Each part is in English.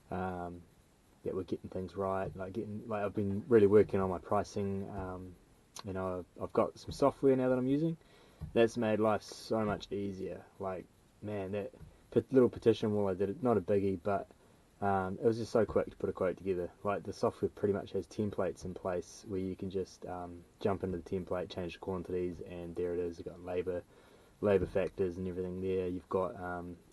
that we're getting things right. Like I've been really working on my pricing. You know, I've got some software now that I'm using. That's made life so much easier. Like, man, that little petition wall I did, it not a biggie, but it was just so quick to put a quote together. Like the software pretty much has templates in place where you can just jump into the template, change the quantities, and there it is. You've got labor factors and everything there. You've got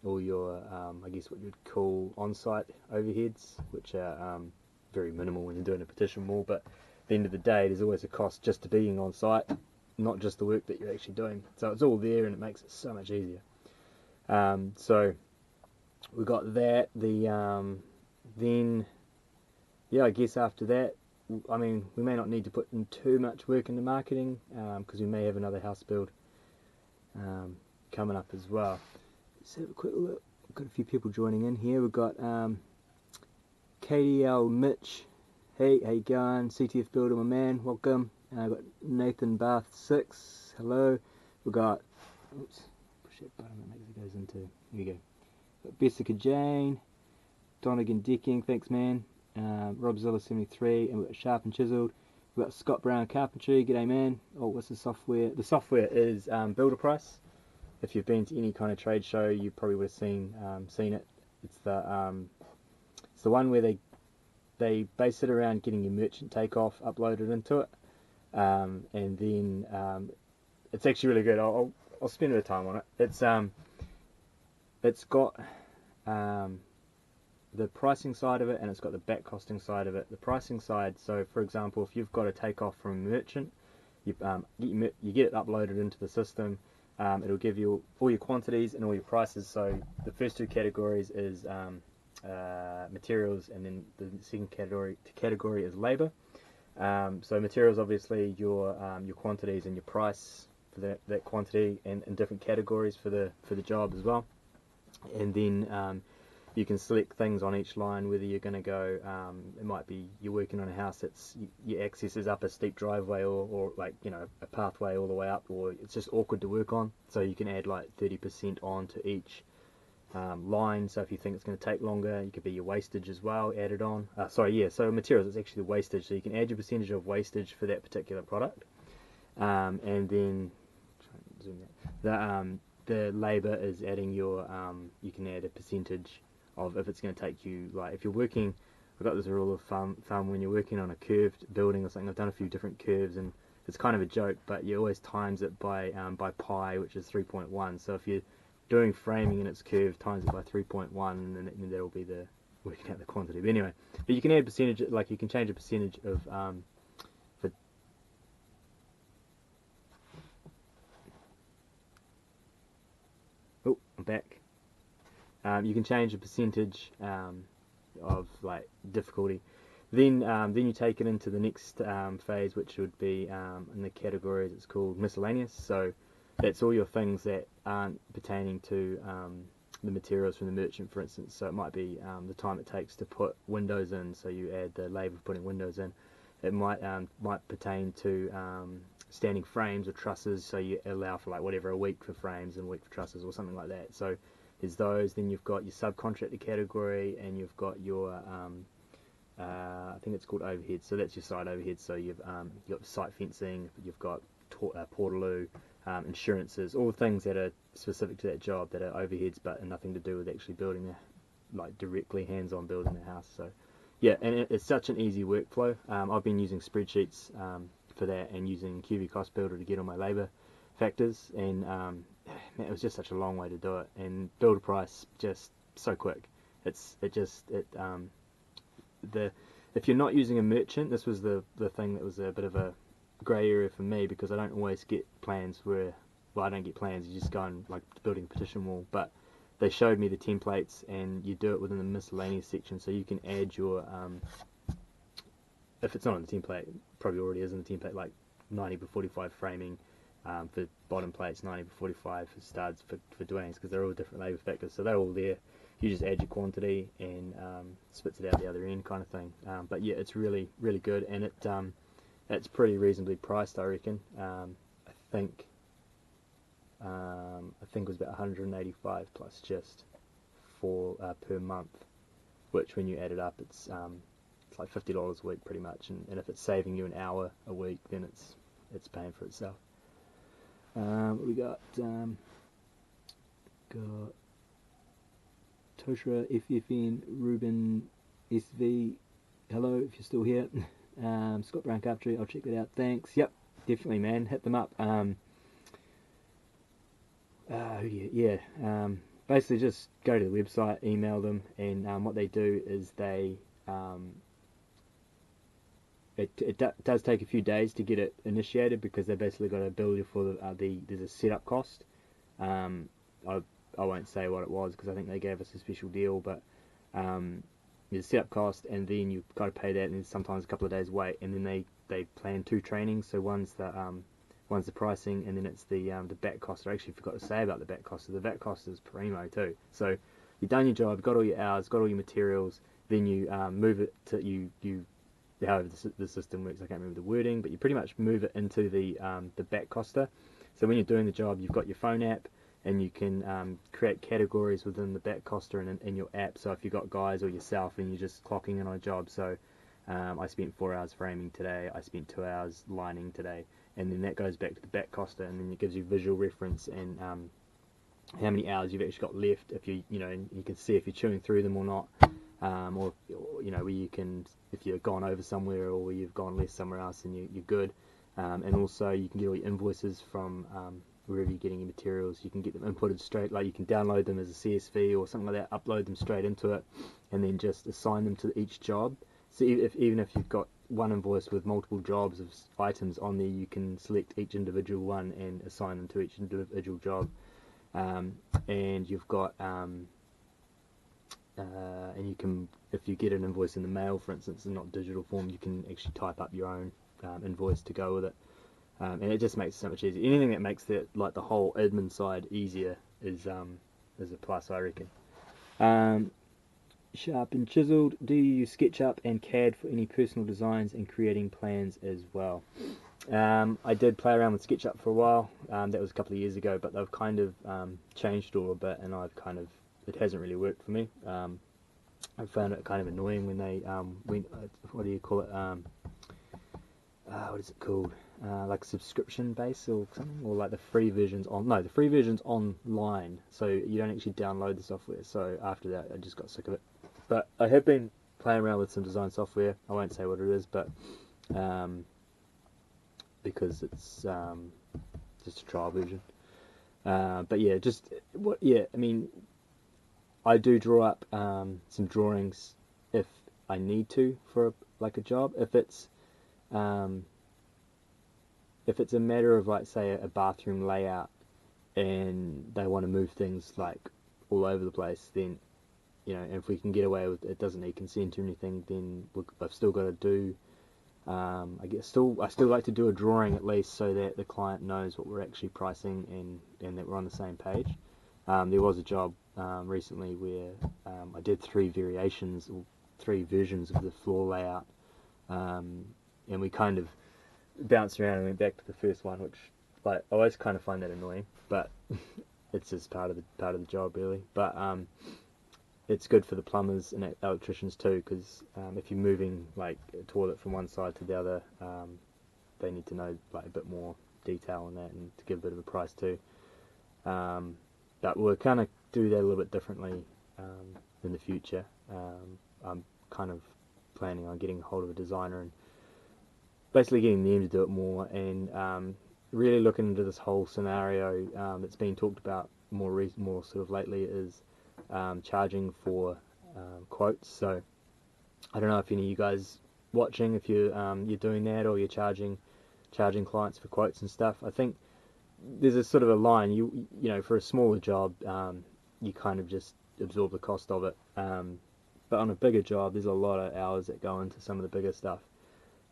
all your, I guess what you'd call on-site overheads, which are very minimal when you're doing a petition wall. But at the end of the day, there's always a cost just to being on-site, not just the work that you're actually doing. So it's all there, and it makes it so much easier. So we got that. Then yeah, I guess after that, I mean, we may not need to put in too much work into marketing because we may have another house build coming up as well. Let's have a quick look. We've got a few people joining in here. We've got KDL Mitch. Hey, how you going? CTF Builder, my man, welcome. I've got Nathan Bath 6. Hello. We've got, oops, push that button that makes it goes into. Here we go. We've got Bessica Jane, Donegan Decking, thanks man. Robzilla73, and we've got Sharp and Chiseled. We've got Scott Brown Carpentry, g'day man. Oh, what's the software? The software is BuildaPrice. If you've been to any kind of trade show, you probably would have seen it. It's the one where they base it around getting your merchant takeoff uploaded into it, and then it's actually really good. I'll spend a bit of time on it. It's got the pricing side of it, and it's got the back costing side of it. The pricing side, so for example, if you've got a takeoff from a merchant, you get it uploaded into the system. It'll give you all your quantities and all your prices. So the first two categories is materials, and then the second category is labor. So materials, obviously your quantities and your price for that quantity, and different categories for the job as well. And then you can select things on each line, whether you're going to go, it might be you're working on a house that's your access is up a steep driveway, or like, you know, a pathway all the way up, or it's just awkward to work on. So you can add like 30% on to each line. So if you think it's going to take longer, you could be your wastage as well added on. So materials is actually the wastage. So you can add your percentage of wastage for that particular product. And then try and zoom that. The labor is adding your, you can add a percentage of if it's going to take you, like if you're working, I've got this rule of thumb when you're working on a curved building or something. I've done a few different curves, and it's kind of a joke, but you always times it by pi, which is 3.1. So if you're doing framing and it's curved, times it by 3.1, and then that'll be the working out the quantity. But anyway, but you can add percentage, like you can change a percentage of for. Oh, I'm back. You can change the percentage of like difficulty. Then you take it into the next phase, which would be in the categories. It's called miscellaneous. So that's all your things that aren't pertaining to the materials from the merchant, for instance. So it might be the time it takes to put windows in. So you add the labour of putting windows in. It might pertain to standing frames or trusses. So you allow for like whatever, a week for frames and a week for trusses or something like that. So there's those. Then you've got your subcontractor category, and you've got your I think it's called overhead. So that's your site overhead. So you've got site fencing, you've got portaloo, insurances, all the things that are specific to that job that are overheads, but nothing to do with actually building like directly hands-on building the house. So yeah, and it's such an easy workflow. I've been using spreadsheets for that, and using QV Cost Builder to get all my labour factors, and man, it was just such a long way to do it. And BuildaPrice, just so quick. If you're not using a merchant, this was the thing that was a bit of a grey area for me, because I don't always get plans where, well, I don't get plans, you just go and like building a petition wall. But they showed me the templates, and you do it within the miscellaneous section, so you can add your if it's not on the template, it probably already is in the template, like 90/45 framing for bottom plates, 90/45 for studs, for dwellings, because they're all different labour factors, so they're all there. You just add your quantity and spits it out the other end, kind of thing. But yeah, it's really good, and it's pretty reasonably priced, I reckon. I think it was about 185 plus just for per month. which when you add it up, it's like $50 a week pretty much, and if it's saving you an hour a week, then it's paying for itself. We got Toshra, FFN, Ruben, SV, hello if you're still here. Scott Brown Carpentry, I'll check that out, thanks. Yep, definitely man, hit them up. Basically just go to the website, email them, and what they do is they it does take a few days to get it initiated, because they basically got to bill you for there's a setup cost. I won't say what it was because I think they gave us a special deal, but there's a setup cost, and then you've got to pay that, and sometimes a couple of days wait, and then they plan 2 trainings. So one's the pricing, and then it's the back cost. I actually forgot to say about the back cost. So the back cost is primo too. So you've done your job, got all your hours, got all your materials, then you move it to however the system works. I can't remember the wording, but you pretty much move it into the back coster. So when you're doing the job, you've got your phone app, and you can create categories within the back coster in your app. So if you've got guys or yourself and you're just clocking in on a job, so I spent 4 hours framing today, I spent 2 hours lining today, and then that goes back to the back coster, and then it gives you visual reference and how many hours you've actually got left. If you can see if you're chewing through them or not, or where you can, if you've gone over somewhere or where you've gone less somewhere else, and you're good. And also you can get all your invoices from wherever you're getting your materials. You can get them inputted straight, like you can download them as a CSV or something like that, upload them straight into it, and then just assign them to each job. So even if you've got one invoice with multiple jobs of items on there, you can select each individual one and assign them to each individual job. And you've got and you can, if you get an invoice in the mail, for instance, and not digital form, you can actually type up your own invoice to go with it. And it just makes it so much easier. Anything that makes the whole admin side easier is a plus, I reckon. Sharp and Chiseled, do you use SketchUp and CAD for any personal designs and creating plans as well? I did play around with SketchUp for a while. That was a couple of years ago, but they've kind of changed all a bit, and it hasn't really worked for me. I found it kind of annoying when they what do you call it? What is it called? Like subscription base or something, or like the free versions online, so you don't actually download the software. So after that, I just got sick of it. But I have been playing around with some design software. I won't say what it is, but because it's just a trial version. But yeah, I mean, I do draw up some drawings if I need to for a job. If it's a matter of, like, say, a bathroom layout and they want to move things like all over the place, then if we can get away with it, doesn't need consent or anything, then I've still got to do. I still like to do a drawing at least, so that the client knows what we're actually pricing and that we're on the same page. There was a job recently where I did 3 versions of the floor layout, and we kind of bounced around and went back to the first one, which, I always kind of find that annoying, but it's just part of the job, really. But it's good for the plumbers and electricians too, because if you're moving a toilet from one side to the other, they need to know a bit more detail on that, and to give a bit of a price too. But we'll kind of do that a little bit differently in the future. I'm kind of planning on getting a hold of a designer and basically getting them to do it more, and really looking into this whole scenario that's been talked about more sort of lately, is charging for quotes. So I don't know if any of you guys watching, if you're doing that, or you're charging clients for quotes and stuff. I think there's a sort of a line. You know, for a smaller job, you kind of just absorb the cost of it. But on a bigger job, there's a lot of hours that go into some of the bigger stuff.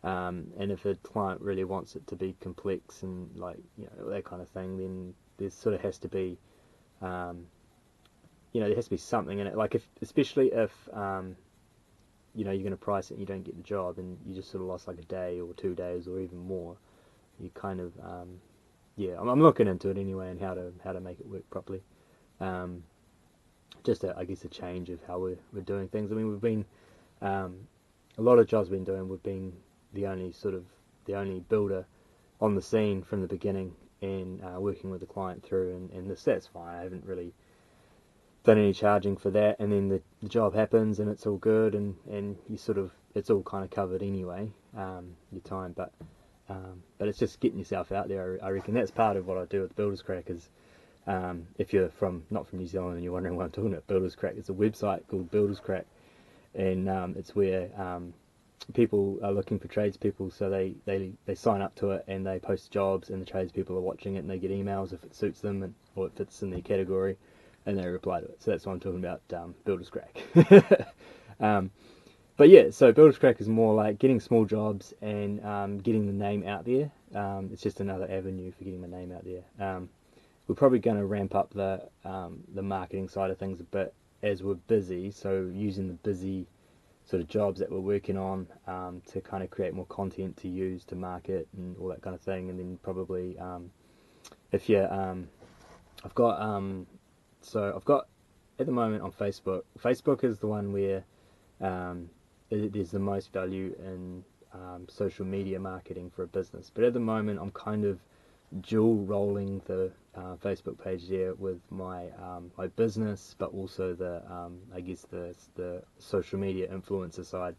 And if a client really wants it to be complex and that kind of thing, then there sort of has to be, there has to be something in it. Especially if you're going to price it and you don't get the job, and you just sort of lost a day or 2 days or even more. You kind of, I'm looking into it anyway, and how to make it work properly. just I guess a change of how we're doing things. I mean, we've been a lot of jobs we've been doing. We've been the only builder on the scene from the beginning, and working with the client through, and that's fine. I haven't really done any charging for that, and then the job happens and it's all good, and you sort of, it's all kind of covered anyway, your time, but it's just getting yourself out there. I reckon that's part of what I do with Builders Crack is, if you're not from New Zealand and you're wondering what I'm talking about, Builders Crack, it's a website called Builders Crack, and it's where people are looking for tradespeople, so they sign up to it and they post jobs, and the tradespeople are watching it, and they get emails if it suits them or if it's in their category, and they reply to it. So that's what I'm talking about, Builders Crack. But yeah, so Builders Crack is more like getting small jobs and getting the name out there. It's just another avenue for getting the name out there. We're probably going to ramp up the marketing side of things a bit as we're busy, so using the busy sort of jobs that we're working on to kind of create more content to use to market and all that kind of thing. And then probably if you I've got at the moment on Facebook is the one where there's the most value in social media marketing for a business, but at the moment I'm kind of dual rolling the Facebook page there with my my business, but also the I guess the social media influencer side,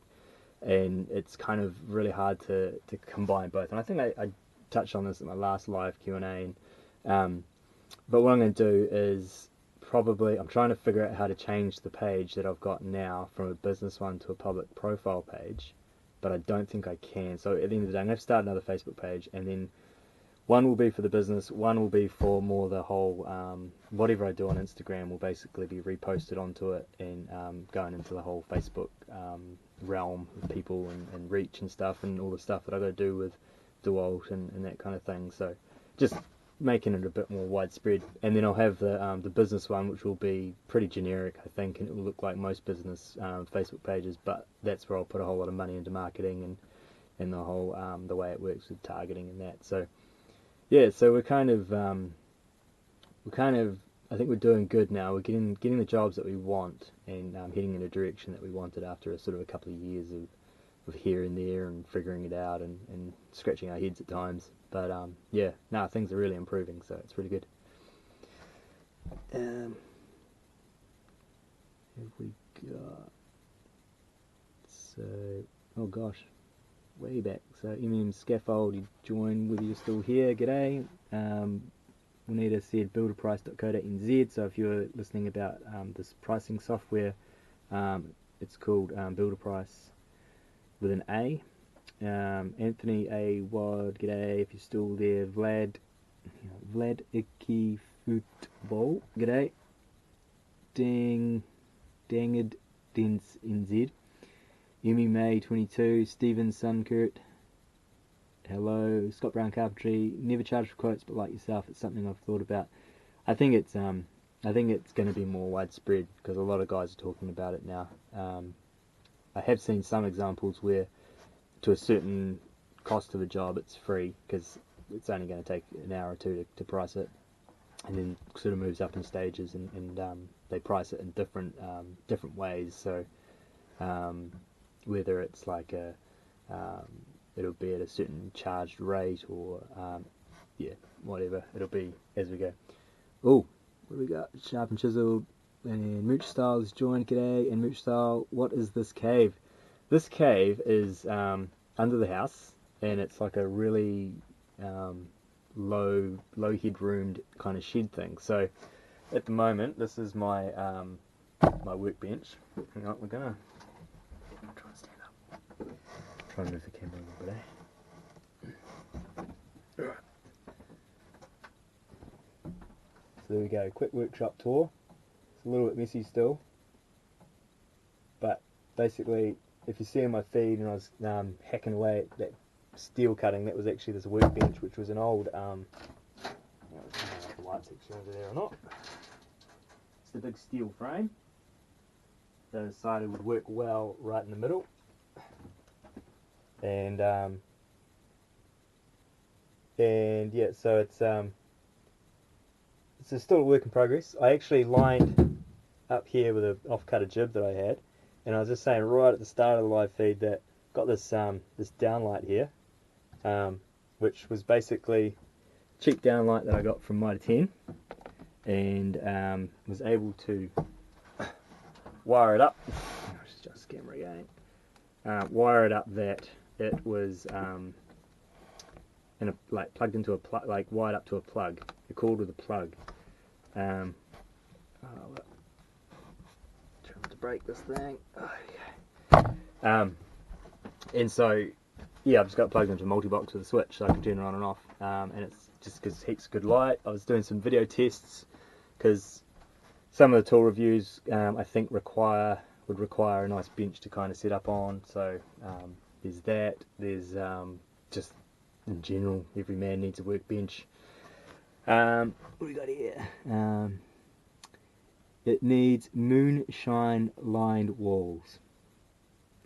and it's kind of really hard to combine both. And I think I touched on this in my last live Q&A, and but what I'm going to do is probably, I'm trying to figure out how to change the page that I've got now from a business one to a public profile page, but I don't think I can. So at the end of the day, I'm going to start another Facebook page, and then one will be for the business, one will be for more the whole, whatever I do on Instagram will basically be reposted onto it, and going into the whole Facebook realm of people and reach and stuff, and all the stuff that I've got to do with Dewalt and that kind of thing. So just making it a bit more widespread, and then I'll have the business one, which will be pretty generic, I think, and it will look like most business Facebook pages, but that's where I'll put a whole lot of money into marketing and the whole the way it works with targeting and that. So yeah, so we're kind of I think we're doing good now. We're getting the jobs that we want, and heading in a direction that we wanted after a sort of a couple of years of here and there and figuring it out and scratching our heads at times. But yeah, no, things are really improving, so it's really good. Have we got, so, oh gosh, way back. So Scaffold, you join whether you're still here. G'day. Juanita said builderprice.co.nz. So if you're listening about this pricing software, it's called BuildaPrice with an A. Anthony A. Wad, g'day if you're still there. Vlad Iki Football, g'day. Danged Dens NZ. Yumi May 22, Stephen Sunkurt, hello. Scott Brown Carpentry, never charged for quotes, but like yourself, it's something I've thought about. I think it's going to be more widespread because a lot of guys are talking about it now. I have seen some examples where to a certain cost of a job it's free because it's only going to take an hour or two to price it, and then sort of moves up in stages, and they price it in different ways. So whether it's like it'll be at a certain charged rate, or yeah, whatever, it'll be as we go. Oh, what do we got? Sharp and Chiseled and Mooch Style is joined. G'day. And Mooch Style, what is this cave? This cave is under the house, and it's like a really low head-roomed kind of shed thing. So at the moment, this is my my workbench. Hang on, we're gonna try and stand up. Try and move the camera a little bit. Alright. So there we go. Quick workshop tour. It's a little bit messy still, but basically, if you see in my feed, and I was hacking away at that steel cutting, that was actually this workbench, which was an old, I don't know if the light's actually over there or not. It's the big steel frame that I decided would work well right in the middle, and yeah, so it's still a work in progress. I actually lined up here with an off-cutter jib that I had, and I was just saying right at the start of the live feed that got this this downlight here, which was basically cheap downlight that I got from Mitre 10, and was able to wire it up. Just camera again. Wire it up that it was plugged into a plug, like wired up to a plug. They're called with a plug. Trying to break this thing. Okay. And so yeah, I've just got plugged into a multi-box with a switch, so I can turn it on and off. And it's just because heaps good light. I was doing some video tests because some of the tool reviews I think would require a nice bench to kind of set up on. So there's that. There's just in general, every man needs a workbench. What do we got here? It needs moonshine lined walls.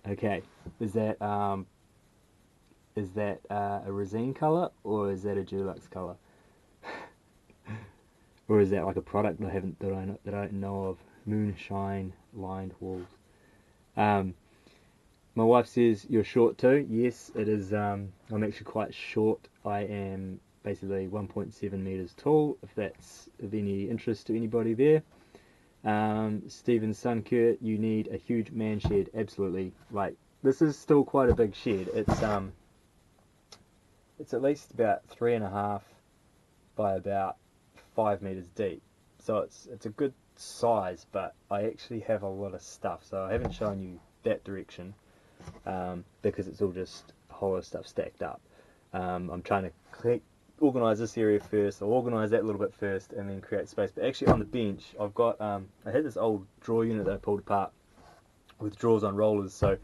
Okay, is that a resin color, or is that a Dulux color? Or is that like a product that I don't know of? Moonshine lined walls. My wife says you're short too. Yes, it is. I'm actually quite short. I am basically 1.7 meters tall, if that's of any interest to anybody there. Stephen Sunkurt, you need a huge man shed. Absolutely. Like, this is still quite a big shed. It's at least about 3.5 by about 5 meters deep. So it's a good size, but I actually have a lot of stuff. So I haven't shown you that direction because it's all just a whole lot of stuff stacked up. I'm trying to organise this area first. I'll organise that a little bit first and then create space. But actually on the bench, I've got I had this old drawer unit that I pulled apart with drawers on rollers. So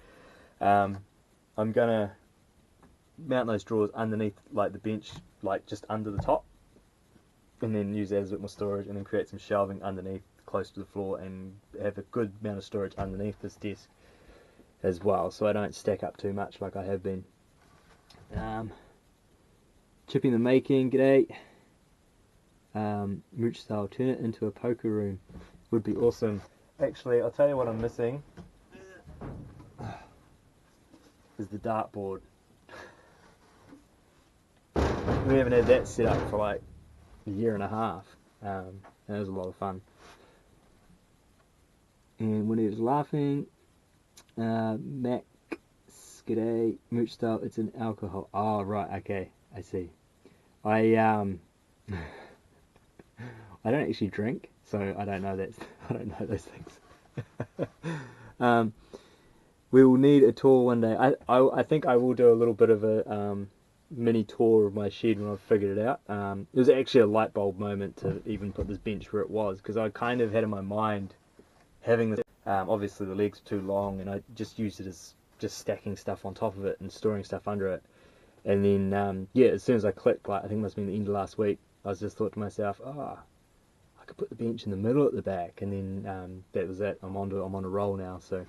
I'm gonna mount those drawers underneath like the bench, like just under the top, and then use that as a bit more storage, and then create some shelving underneath close to the floor and have a good amount of storage underneath this desk as well, so I don't stack up too much like I have been. Chipping the making, g'day. Mooch style, turn it into a poker room. Would be awesome. Actually, I'll tell you what I'm missing is the dartboard. We haven't had that set up for like a year and a half. And it was a lot of fun. And when he was laughing, Mac, g'day, mooch style, it's an alcohol. Oh, right, okay, I see. I don't actually drink, so I don't know that. I don't know those things. We will need a tour one day. I think I will do a little bit of a mini tour of my shed when I've figured it out. It was actually a light bulb moment to even put this bench where it was, because I kind of had in my mind having this. Obviously the legs were too long, and I just used it as just stacking stuff on top of it and storing stuff under it. And then yeah, as soon as I clicked, like I think it must have been the end of last week, I just thought to myself, I could put the bench in the middle at the back, and then that was it. I'm on a roll now. So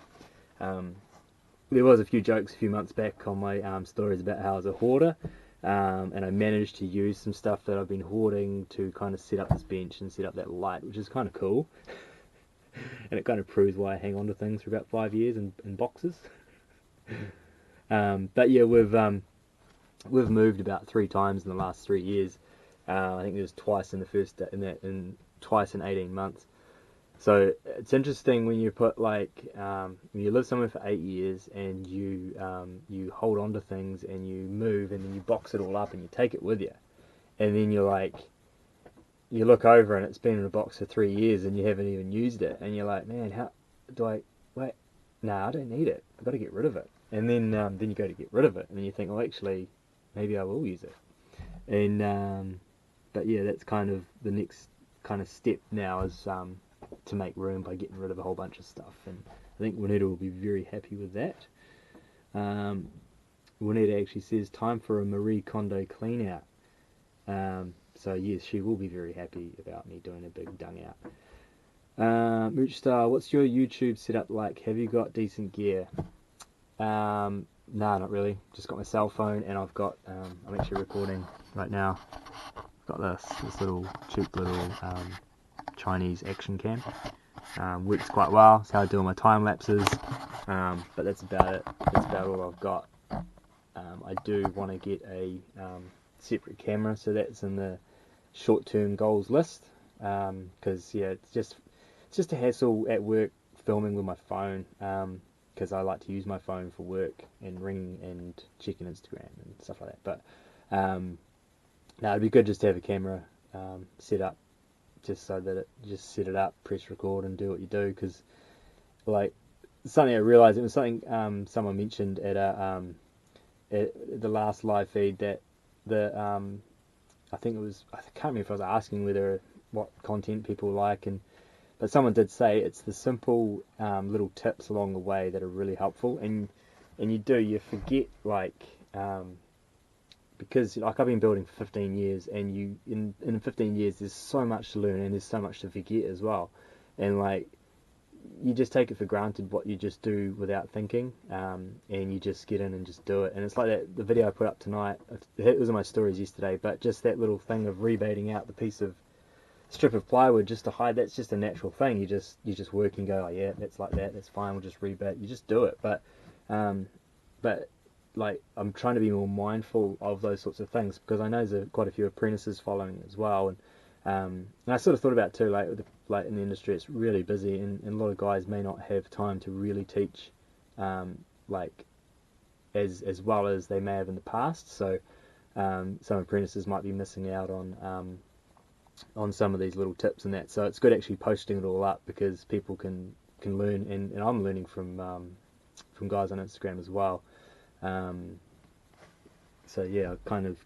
there was a few jokes a few months back on my stories about how I was a hoarder, and I managed to use some stuff that I've been hoarding to kind of set up this bench and set up that light, which is kind of cool. And it kind of proves why I hang on to things for about 5 years in boxes. But yeah, we've moved about 3 times in the last 3 years. I think there was twice in twice in 18 months. So it's interesting when you put like when you live somewhere for 8 years and you hold on to things and you move and then you box it all up and you take it with you, and then you're like, you look over and it's been in a box for 3 years and you haven't even used it, and you're like, man, how do I wait? No, I don't need it. I've got to get rid of it. And then you go to get rid of it, and then you think, well, actually, maybe I will use it. And but yeah, that's kind of the next kind of step now, is to make room by getting rid of a whole bunch of stuff. And I think Juanita will be very happy with that. Juanita actually says, time for a Marie Kondo clean out. So yes, she will be very happy about me doing a big dung out. Mooch Star, what's your YouTube setup like? Have you got decent gear? No, not really. Just got my cell phone, and I've got I'm actually recording right now. Got this little cheap little Chinese action cam. Works quite well. It's how I do all my time lapses, but that's about it. That's about all I've got. I do want to get a separate camera, so that's in the short-term goals list, because yeah, it's just a hassle at work filming with my phone, because I like to use my phone for work and ringing and checking Instagram and stuff like that. But no, it'd be good just to have a camera set up, just so that just set it up, press record, and do what you do. Because like something I realised, it was something someone mentioned at the last live feed, that I think it was, I can't remember if I was asking what content people like, but someone did say it's the simple little tips along the way that are really helpful, and you forget, like, because like I've been building for 15 years, and in 15 years there's so much to learn and there's so much to forget as well, and like you just take it for granted what you just do without thinking, and you just get in and just do it. And it's like the video I put up tonight, it was in my stories yesterday, but just that little thing of rebaiting out the piece of strip of plywood just to hide, that's just a natural thing. You just work and go, oh yeah, that's like that, that's fine, we'll just rebate. You just do it. But like I'm trying to be more mindful of those sorts of things, because I know there's quite a few apprentices following as well, and I sort of thought about too, like in the industry it's really busy, and a lot of guys may not have time to really teach like as well as they may have in the past. So some apprentices might be missing out on some of these little tips and that. So it's good actually posting it all up, because people can learn, and I'm learning from guys on Instagram as well. So yeah, kind of,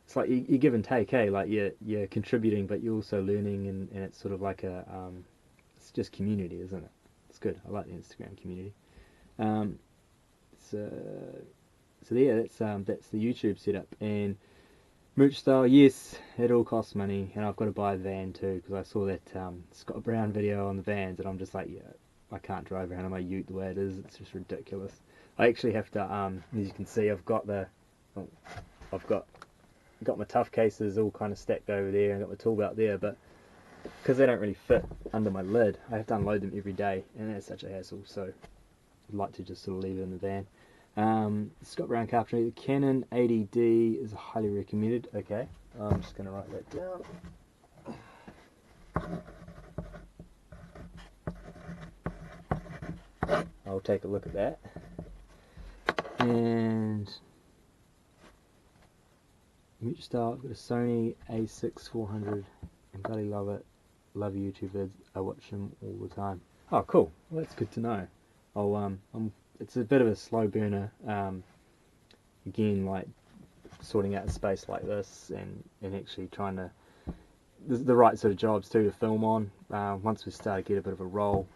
it's like you give and take, hey, like you're contributing, but you're also learning, and it's sort of like it's just community, isn't it? It's good. I like the Instagram community. Um, so yeah, that's the YouTube setup. And merch style, yes, it all costs money, and I've got to buy a van too, because I saw that Scott Brown video on the vans, and I'm just like, yeah, I can't drive around in my ute the way it is. It's just ridiculous. I actually have to, as you can see, I've got I've got my tough cases all kind of stacked over there, and got my tool belt there, but because they don't really fit under my lid, I have to unload them every day, and that's such a hassle. So I'd like to just sort of leave it in the van. Scott Brown Carpentry, the Canon 80D is highly recommended. Okay, I'm just going to write that down. I'll take a look at that. And mute style, I've got a Sony A6 400, and bloody love it. Love YouTube vids. I watch them all the time. Oh, cool. Well, that's good to know. It's a bit of a slow burner. Again, like sorting out a space like this, and actually trying to the right sort of jobs too to film on. Once we start to get a bit of a roll,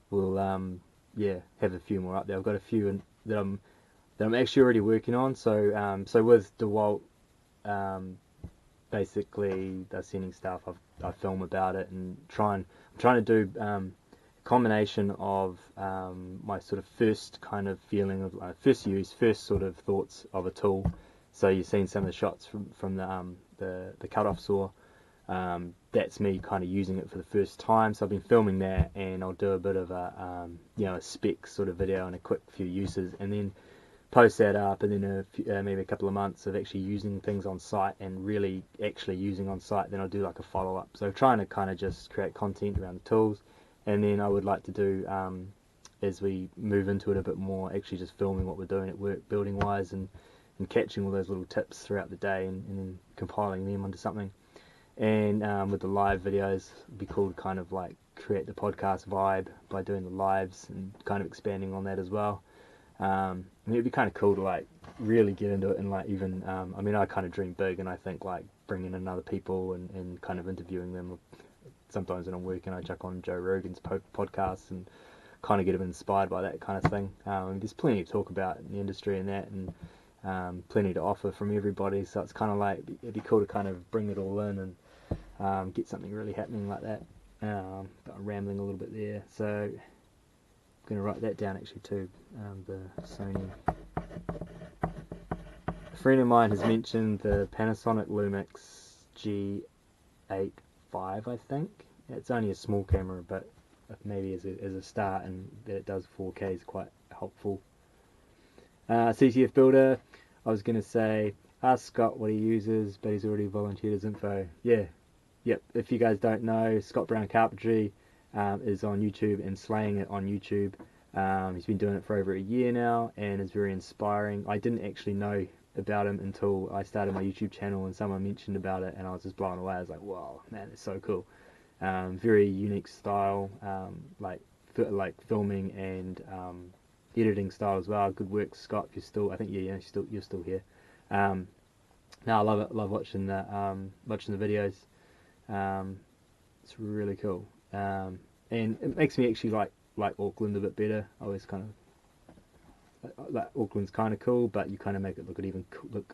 we'll yeah, have a few more up there. I've got a few that I'm actually already working on. So so with Dewalt, basically they're sending stuff. I film about it, and I'm trying to do combination of my sort of first kind of feeling of first use, first sort of thoughts of a tool. So you've seen some of the shots from the cut-off saw. That's me kind of using it for the first time. So I've been filming that, and I'll do a bit of a a spec sort of video and a quick few uses, and then post that up, and then maybe a couple of months of actually using things on site and really actually using on site. Then I'll do like a follow-up. So trying to kind of just create content around the tools. And then I would like to do, as we move into it a bit more, actually just filming what we're doing at work, building wise, and catching all those little tips throughout the day, and then compiling them onto something. And with the live videos, it'd be cool to kind of like create the podcast vibe by doing the lives and kind of expanding on that as well. And it'd be kind of cool to like really get into it, and like even, I mean, I kind of dream big, and I think like bringing in other people and kind of interviewing them. Sometimes when I'm working, I chuck on Joe Rogan's podcasts and kind of get them inspired by that kind of thing. There's plenty to talk about in the industry and that, and plenty to offer from everybody. So it's kind of like, it'd be cool to kind of bring it all in and get something really happening like that. But I'm rambling a little bit there, so I'm going to write that down actually too. The Sony. A friend of mine has mentioned the Panasonic Lumix G85, I think, it's only a small camera, but maybe as a start, and that it does 4K is quite helpful. CTF Builder, I was going to say, ask Scott what he uses, but he's already volunteered his info. Yeah, yep, if you guys don't know, Scott Brown Carpentry is on YouTube and slaying it on YouTube. He's been doing it for over a year now and is very inspiring. I didn't actually know about him until I started my YouTube channel and someone mentioned about it, and I was just blown away. I was like, wow, man, it's so cool. Very unique style, like filming and editing style as well. Good work, Scott. If you're still, I think you're still here. No, I love it. Love watching the videos. It's really cool, and it makes me actually like Auckland a bit better. I always kind of like Auckland's kind of cool, but you kind of make it look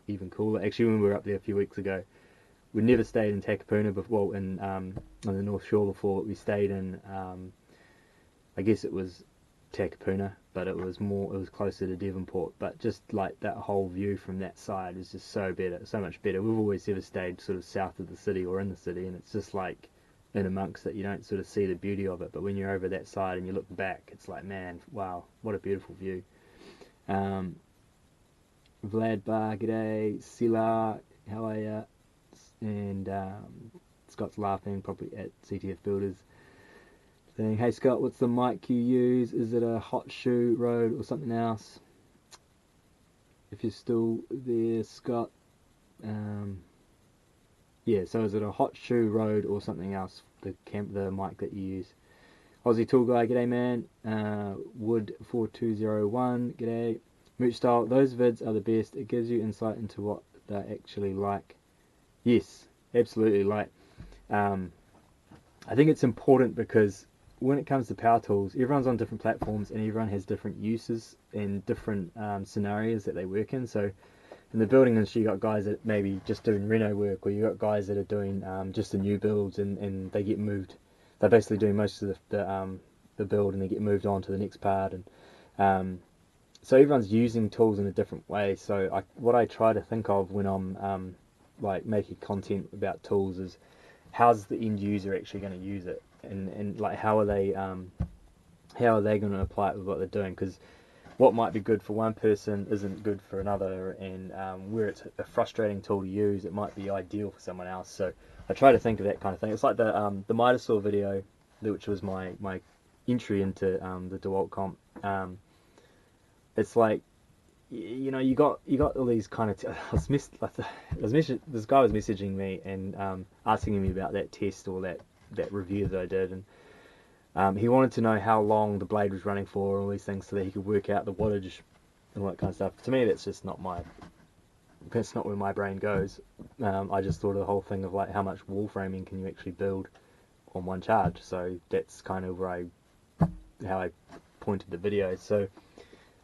even cooler. Actually, when we were up there a few weeks ago, we never stayed in Takapuna before. In on the North Shore before, we stayed in I guess it was Takapuna, but it was closer to Devonport. But just like that whole view from that side is just so much better. We've always ever stayed sort of south of the city or in the city, and it's just like in amongst it, you don't sort of see the beauty of it. But when you're over that side and you look back, it's like, man, wow, what a beautiful view. Vlad Bar, g'day. Sila, how are ya? And Scott's laughing, probably at CTF Builders, saying, hey Scott, what's the mic you use? Is it a Hot Shoe Rode or something else? If you're still there, Scott. Yeah, so is it a Hot Shoe Rode or something else, the mic that you use? Aussie Tool Guy, g'day man. Wood4201, g'day. Mooch Style, those vids are the best. It gives you insight into what they're actually like. Yes, absolutely. Like, I think it's important because when it comes to power tools, everyone's on different platforms and everyone has different uses and different scenarios that they work in. So in the building industry, you got guys that maybe just doing reno work, or you got guys that are doing just the new builds, and they get moved. They're basically doing most of the build, and they get moved on to the next part. And so everyone's using tools in a different way. So what I try to think of when I'm like making content about tools is, how's the end user actually going to use it, and like how are they going to apply it with what they're doing? Because what might be good for one person isn't good for another, and where it's a frustrating tool to use, it might be ideal for someone else. So I try to think of that kind of thing. It's like the miter saw video, which was my entry into the Dewalt comp. It's like, you know, you got all these kind of this guy was messaging me and asking me about that test or that review that I did, and he wanted to know how long the blade was running for and all these things, so that he could work out the wattage and all that kind of stuff. To me, that's not where my brain goes. I just thought of the whole thing of like, how much wall framing can you actually build on one charge? So that's kind of how I pointed the video. So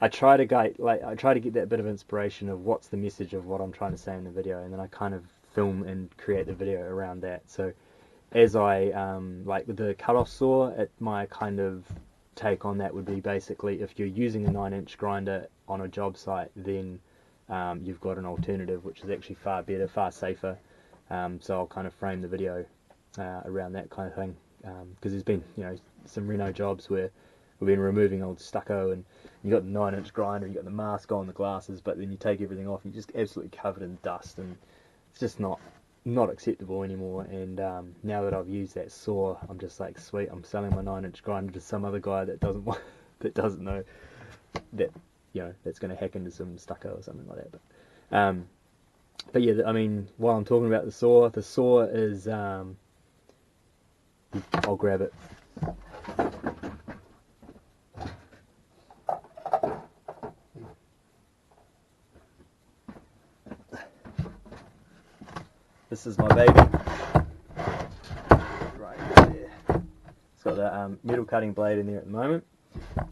I try to get that bit of inspiration of what's the message of what I'm trying to say in the video, and then I kind of film and create the video around that. So as I like with the cut-off saw, my kind of take on that would be basically, if you're using a 9-inch grinder on a job site, then you've got an alternative which is actually far better, far safer. So I'll kind of frame the video around that kind of thing, because there's been, you know, some reno jobs where we've been removing old stucco, and you got the 9-inch grinder, you got the mask on, the glasses, but then you take everything off and you're just absolutely covered in dust, and it's just not acceptable anymore. And now that I've used that saw, I'm just like, sweet, I'm selling my 9-inch grinder to some other guy that doesn't know that, you know, that's going to hack into some stucco or something like that. But yeah, I mean, while I'm talking about the saw is I'll grab it. This is my baby, right there. It's got the metal cutting blade in there at the moment.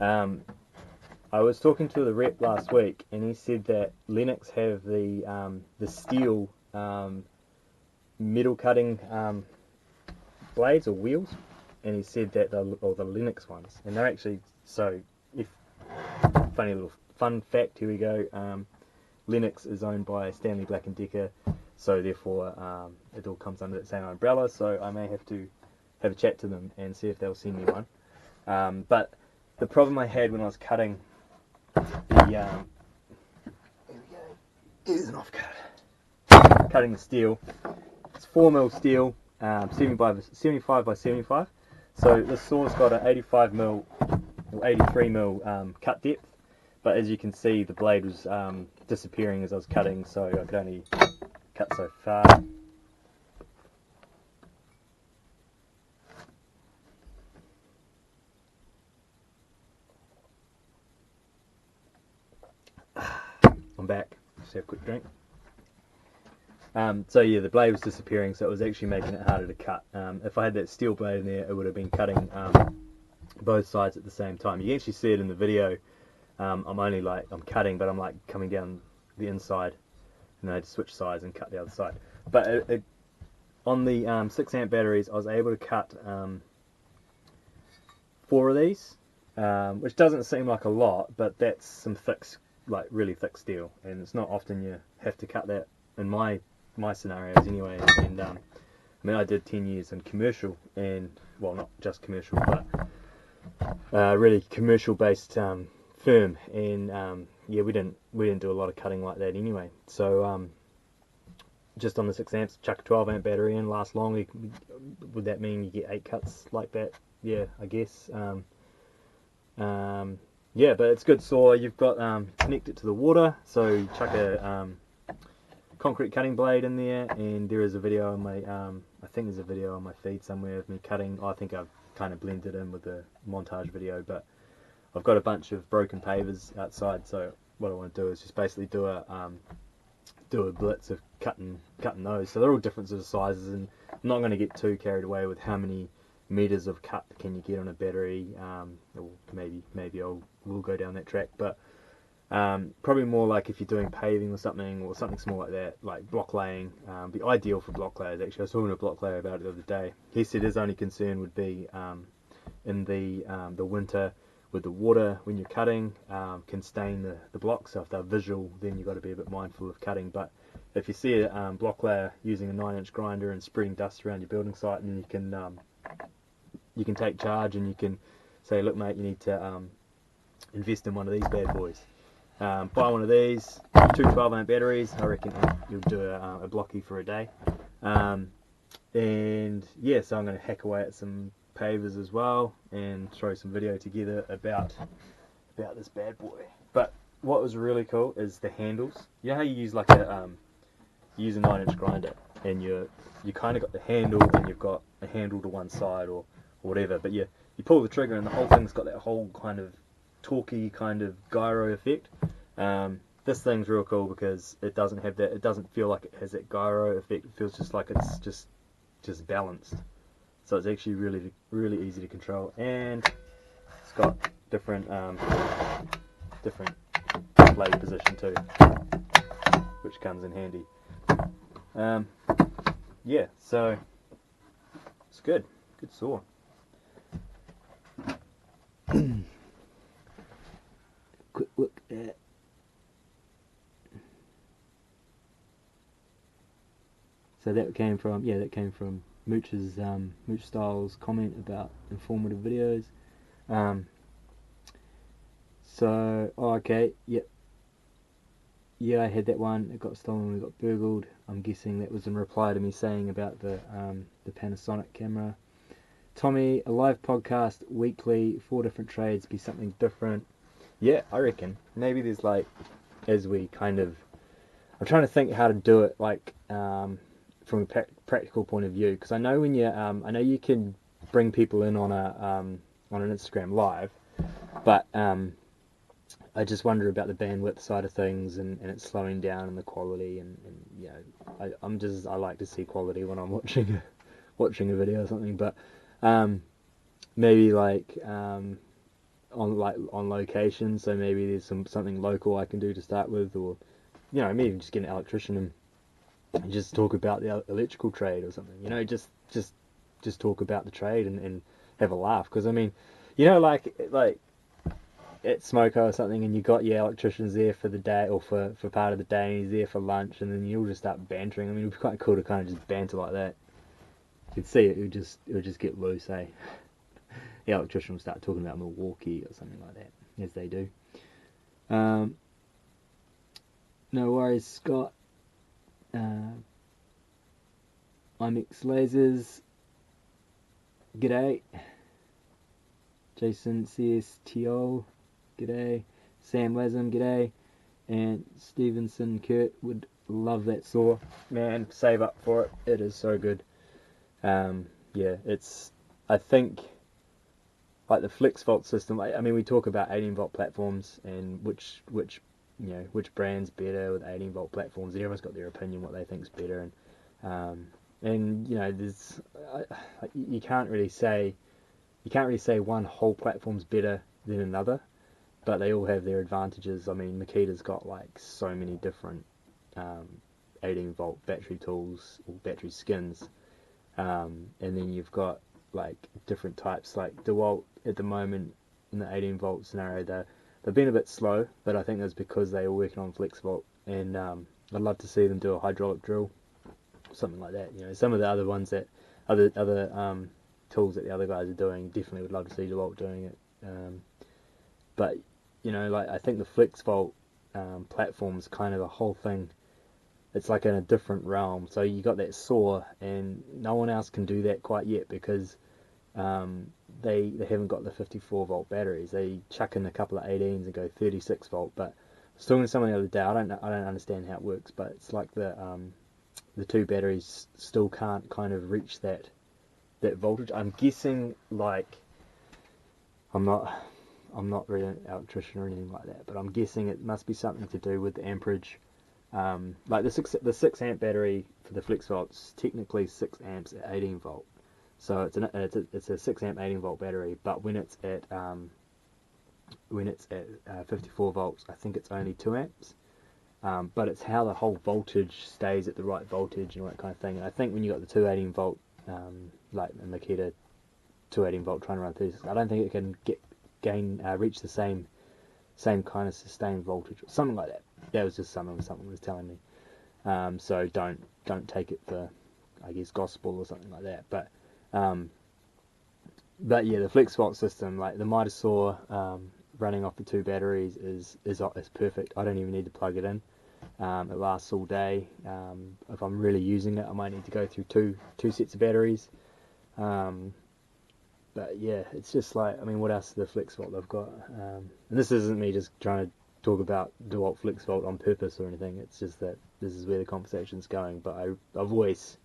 I was talking to the rep last week, and he said that Lennox have the steel metal cutting blades or wheels, and he said that the Lennox ones, and they're actually, so funny little fun fact, here we go. Lennox is owned by Stanley Black & Decker. So therefore, it all comes under that same umbrella. So I may have to have a chat to them and see if they'll send me one. But the problem I had when I was cutting the here we go. Here's an offcut. Cutting the steel. It's 4mm steel, 75 by 75. So this saw's got an 85mm or 83mm cut depth, but as you can see, the blade was disappearing as I was cutting, so I could only cut so far. I'm back. Just have a quick drink. So yeah, the blade was disappearing, so it was actually making it harder to cut. If I had that steel blade in there, it would have been cutting both sides at the same time. You can actually see it in the video. I'm cutting, but I'm like coming down the inside, and I just switch sides and cut the other side. But on the 6-amp batteries, I was able to cut 4 of these, which doesn't seem like a lot, but that's some thick, like really thick steel, and it's not often you have to cut that in my scenarios anyway. And I mean, I did 10 years in commercial, and well, not just commercial, but really commercial based firm, and yeah, we didn't do a lot of cutting like that anyway. So just on the 6 amps, chuck a 12-amp battery in, lasts long. Would that mean you get 8 cuts like that? Yeah, I guess. Yeah, but it's good saw. You've got connect it to the water, so chuck a concrete cutting blade in there, and there is a video on my I think there's a video on my feed somewhere of me cutting. I think I've kind of blended in with the montage video, but I've got a bunch of broken pavers outside, so what I want to do is just basically do a blitz of cutting those. So they're all different sort of sizes, and I'm not going to get too carried away with how many meters of cut can you get on a battery. Or maybe we'll go down that track, but probably more like if you're doing paving or something small like that, like block laying. Be ideal for block layers. Actually, I was talking to a block layer about it the other day. He said his only concern would be in the winter with the water when you're cutting, can stain the blocks. So if they're visual, then you've got to be a bit mindful of cutting. But if you see a block layer using a 9-inch grinder and spreading dust around your building site, and you can take charge, and you can say, look mate, you need to invest in one of these bad boys. Buy one of these, 2 12-amp batteries. I reckon you'll do a blocky for a day. And yeah, so I'm going to hack away at some pavers as well and throw some video together about this bad boy. But what was really cool is the handles. You know how you use like a 9-inch grinder, and you kind of got the handle, and you've got a handle to one side or whatever, but you pull the trigger and the whole thing's got that whole kind of torquey kind of gyro effect. This thing's real cool because it doesn't have that. It doesn't feel like it has that gyro effect. It feels just like it's just balanced. So it's actually really easy to control, and it's got different blade position too, which comes in handy. Yeah, so it's good saw. Quick look at so that came from Mooch's Mooch Styles comment about informative videos. So okay, yep. Yeah, I had that one. It got stolen. We got burgled. I'm guessing that was in reply to me saying about the Panasonic camera. Tommy, a live podcast weekly, 4 different trades, be something different. Yeah, I reckon. Maybe there's like, as we kind of, I'm trying to think how to do it like from a practical point of view, because I know when you, I know you can bring people in on an Instagram live, but I just wonder about the bandwidth side of things, and it slowing down and the quality, and you know, I like to see quality when I'm watching a video or something, but maybe like on location, so maybe there's something local I can do to start with, or you know, maybe just get an electrician and just talk about the electrical trade or something, you know, just talk about the trade and have a laugh, because I mean, you know, like at Smoko or something, and you got your electricians there for the day, or for part of the day, and he's there for lunch, and then you all just start bantering. I mean, it'd be quite cool to kind of just banter like that. you'd see it would just get loose, eh? The electrician will start talking about Milwaukee or something like that, as they do. No worries, Scott. IMX Lasers, g'day. Jason CSTO, g'day. Sam Lasm, g'day. And Stevenson Kurt would love that saw. Man, save up for it. It is so good. Yeah, I think, like the Flexvolt system. I mean, we talk about 18-volt platforms and which brand's better with 18-volt platforms. Everyone's got their opinion, what they think's better, and there's you can't really say one whole platform's better than another, but they all have their advantages. I mean, Makita's got like so many different 18-volt battery tools or battery skins, and then you've got like different types. Like Dewalt at the moment in the 18-volt scenario, they've been a bit slow, but I think that's because they are working on Flexvolt, and I'd love to see them do a hydraulic drill, something like that. Some of the other ones that other tools that the other guys are doing, definitely would love to see Dewalt doing it. But like I think the Flexvolt platform's kind of a whole thing. It's like in a different realm. So you got that saw, and no one else can do that quite yet because they haven't got the 54-volt batteries. They chuck in a couple of 18s and go 36-volt. But I was talking to someone the other day. I don't understand how it works, but it's like the two batteries still can't kind of reach that voltage. I'm guessing, like, I'm not really an electrician or anything like that, but I'm guessing it must be something to do with the amperage. Like the 6 amp battery for the Flexvolt's technically 6 amps at 18 volt, so it's a 6 amp 18 volt battery. But when it's at 54 volts, I think it's only 2 amps. But it's how the whole voltage stays at the right voltage and all that kind of thing. And I think when you got the 2 18 volt, like the Makita 2 18 volt trying to run 36, I don't think it can reach the same kind of sustained voltage or something like that. That was just someone was telling me. So don't take it for, I guess, gospel or something like that. But yeah, the Flexvolt system, like the Mitre saw, running off the 2 batteries is perfect. I don't even need to plug it in. It lasts all day. If I'm really using it, I might need to go through two sets of batteries. But yeah, it's just like, I mean, what else is the Flexvolt they've got? And this isn't me just trying to talk about Dewalt Flexvolt on purpose or anything. It's just that this is where the conversation's going. But I've always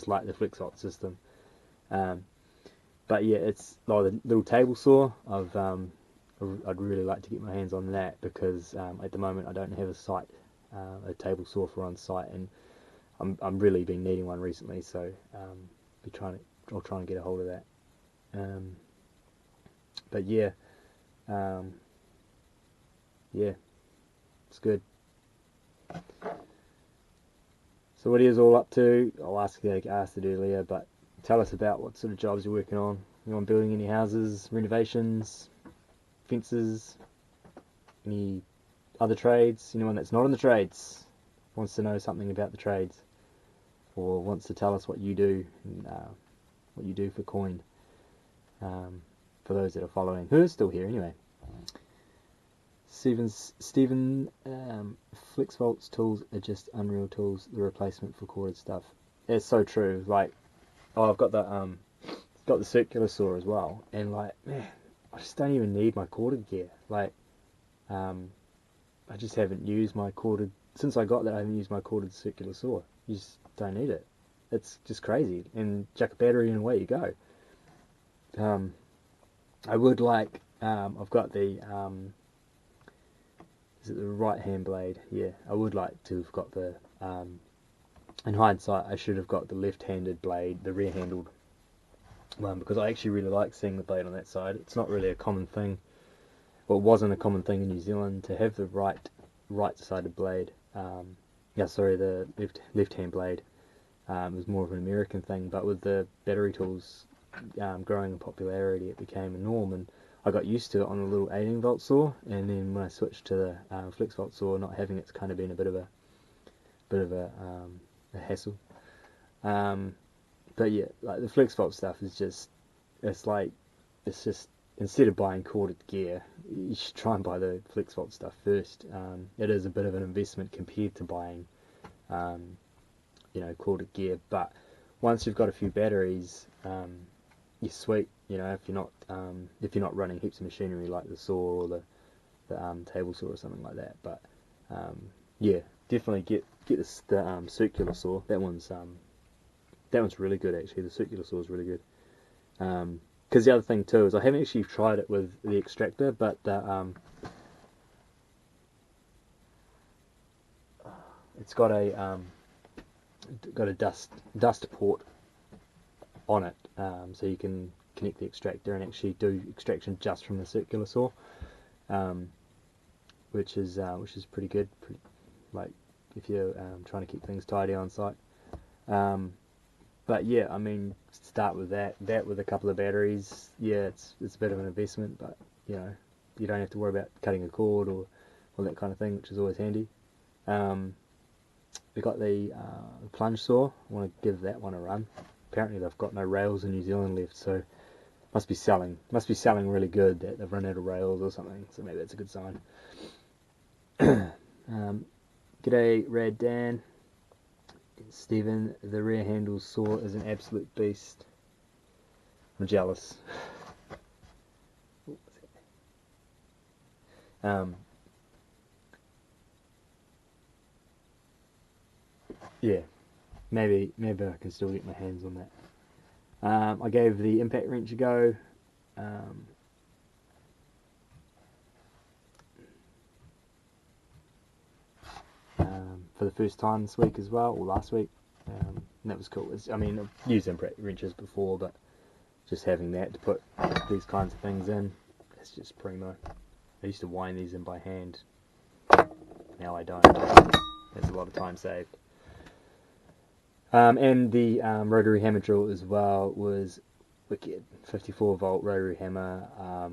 liked the Flexvolt system. But yeah, it's like the little table saw. I'd really like to get my hands on that because at the moment I don't have a table saw for on site, and I'm really been needing one recently. So I'll try and get a hold of that. But yeah, yeah, it's good. So what are you all up to? I asked it earlier, but tell us about what sort of jobs you're working on. You building any houses, renovations, fences, any other trades? Anyone that's not in the trades wants to know something about the trades, or wants to tell us what you do and what you do for coin. For those that are following, who's still here anyway. Stephen, Flexvolt's tools are just unreal tools. The replacement for corded stuff. It's so true. Like, I've got the circular saw as well, and like, man, I just don't even need my corded gear. Like, I just haven't used my corded since I got that. I haven't used my corded circular saw. You just don't need it. It's just crazy. And jack a battery and away you go. I would like, I've got the, is it the right hand blade? Yeah, I would like to have got the, in hindsight, I should have got the left-handed blade, the rear-handled one, because I actually really like seeing the blade on that side. It's not really a common thing, well, it wasn't a common thing in New Zealand to have the right-sided blade. The left-hand blade. It was more of an American thing, but with the battery tools growing in popularity, it became a norm, and I got used to it on the little 18 volt saw, and then when I switched to the Flexvolt saw, not having it's kind of been a bit of a hassle. but yeah, like the Flexvolt stuff is just, it's just, instead of buying corded gear, you should try and buy the Flexvolt stuff first. It is a bit of an investment compared to buying, corded gear, but once you've got a few batteries, you're sweet. If you're not running heaps of machinery like the saw or the table saw or something like that. But yeah, definitely get the circular saw. That one's really good actually. The circular saw is really good. Because the other thing too is I haven't actually tried it with the extractor, but it's got a dust port on it, so you can connect the extractor and actually do extraction just from the circular saw, which is pretty good. Like if you're trying to keep things tidy on site. But yeah, I mean, start with that with a couple of batteries. Yeah, it's a bit of an investment, but you don't have to worry about cutting a cord or that kind of thing, which is always handy. We got the plunge saw. I want to give that one a run. Apparently they've got no rails in New Zealand left, so must be selling really good that they've run out of rails or something. So maybe that's a good sign. G'day Rad Dan. Stephen, the rear handle saw is an absolute beast. I'm jealous. Yeah, maybe I can still get my hands on that. I gave the impact wrench a go. For the first time this week as well, or last week, and that was cool. I mean, I've used impact wrenches before, but just having that to put these kinds of things in, it's just primo. I used to wind these in by hand. Now I don't. There's a lot of time saved. And the rotary hammer drill as well was wicked. 54 volt rotary hammer,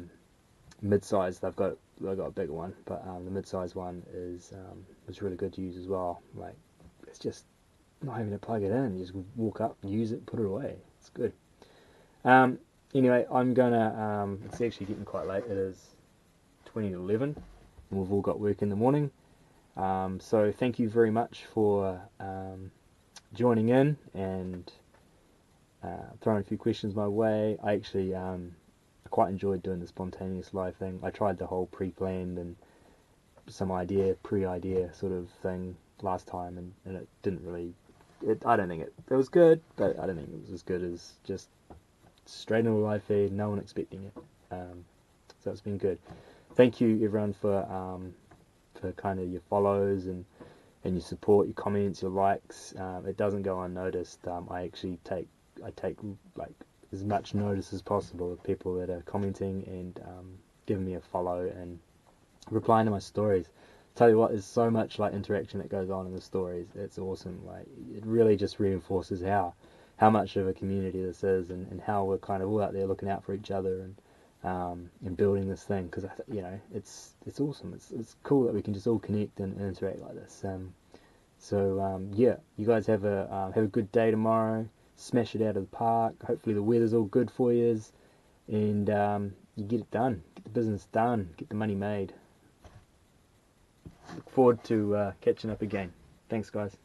mid-size. They've got a bigger one, but the mid-size one was really good to use as well. Like, it's just not having to plug it in. You just walk up, use it, put it away. It's good. Anyway, I'm gonna. It's actually getting quite late. It is 20 to 11, and we've all got work in the morning. So thank you very much for joining in and throwing a few questions my way. I actually quite enjoyed doing the spontaneous live thing. I tried the whole pre-planned and some pre-idea sort of thing last time, and it didn't really. I don't think it was good, but I don't think it was as good as just straight into a live feed, no one expecting it. So it's been good. Thank you everyone for kind of your follows and your support, your comments, your likes. It doesn't go unnoticed. I actually take like as much notice as possible of people that are commenting and giving me a follow and replying to my stories. Tell you what, there's so much like interaction that goes on in the stories. It's awesome. Like, it really just reinforces how much of a community this is, and how we're kind of all out there looking out for each other and building this thing, because it's awesome. It's cool that we can just all connect and interact like this. Yeah, you guys have a good day tomorrow. Smash it out of the park. Hopefully the weather's all good for you, and you get it done, get the business done, get the money made. Look forward to catching up again. Thanks, guys.